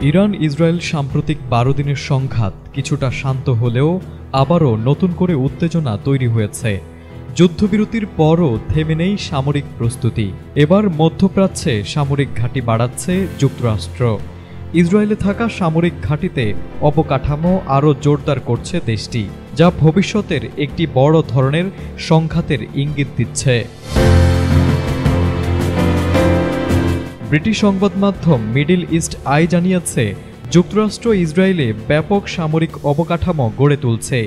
Iran Israel সাম্প্রতিক 12 দিনের সংঘাত কিছুটা শান্ত হলেও আবারও নতুন করে উত্তেজনা তৈরি হয়েছে। যুদ্ধবিরতির পরও থেমে নেই সামরিক প্রস্তুতি। এবার মধ্যপ্রাচ্যে সামরিক ঘাঁটি বাড়াচ্ছে যুক্তরাষ্ট্র। ইসরায়েলে থাকা সামরিক ঘাঁটিতে অবকাঠামো আরও জোরদার করছে দেশটি, যা ভবিষ্যতের একটি বড় ধরনের সংঘাতের ইঙ্গিত দিচ্ছে। ব্রিটিশ সংবাদ মাধ্যম মিডল ইস্ট আই জানিয়েছে, যুক্তরাষ্ট্র ইসরায়েলে ব্যাপক সামরিক অবকাঠামো গড়ে তুলছে।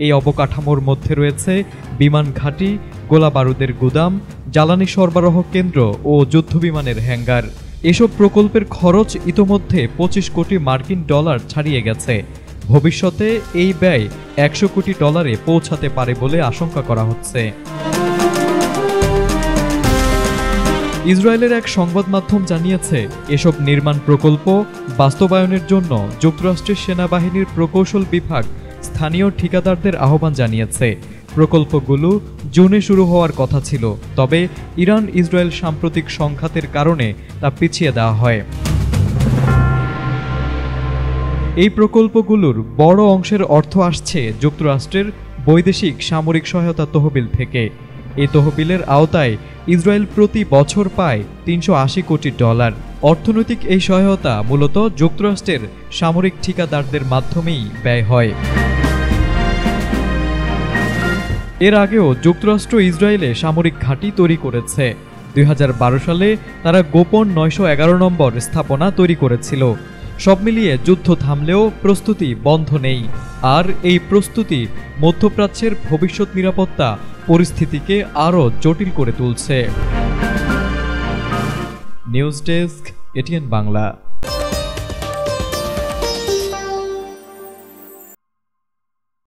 এই অবকাঠামোর মধ্যে রয়েছে বিমান ঘাঁটি, গোলাবারুদের গুদাম, জ্বালানি সরবরাহ কেন্দ্র ও যুদ্ধবিমানের হ্যাঙ্গার। এসব প্রকল্পের খরচ ইতোমধ্যে 25 কোটি মার্কিন ডলার ছাড়িয়ে গেছে। ভবিষ্যতে এই ব্যয় 100 কোটি ডলারে পৌঁছাতে পারে বলে আশঙ্কা করা হচ্ছে। ইসরায়েলের এক সংবাদ মাধ্যম জানিয়েছে, এসব নির্মাণ প্রকল্প বাস্তবায়নের জন্য যুক্তরাষ্ট্রের সেনাবাহিনীর প্রকৌশল বিভাগ স্থানীয় ঠিকাদারদের আহ্বান জানিয়েছে। প্রকল্পগুলো জুনে শুরু হওয়ার কথা ছিল, তবে ইরান ইসরায়েল সাম্প্রতিক সংঘাতের কারণে তা পিছিয়ে দেওয়া হয়। এই প্রকল্পগুলোর বড় অংশের অর্থ আসছে যুক্তরাষ্ট্রের বৈদেশিক সামরিক সহায়তা তহবিল থেকে। এই তহবিলের আওতায় ইসরায়েল প্রতি বছর পায় 380 কোটি ডলার। অর্থনৈতিক এই সহায়তা মূলত যুক্তরাষ্ট্রের সামরিক ঠিকাদারদের মাধ্যমেই ব্যয় হয়। এর আগেও যুক্তরাষ্ট্র ইসরায়েলে সামরিক ঘাঁটি তৈরি করেছে। 2012 সালে তারা গোপন 911 নম্বর স্থাপনা তৈরি করেছিল। সব মিলিয়ে যুদ্ধ থামলেও প্রস্তুতি বন্ধ নেই। আর এই প্রস্তুতি মধ্যপ্রাচ্যের ভবিষ্যৎ নিরাপত্তা পরিস্থিতিকে আরও জটিল করে তুলছে। News desk, ATN Bangla.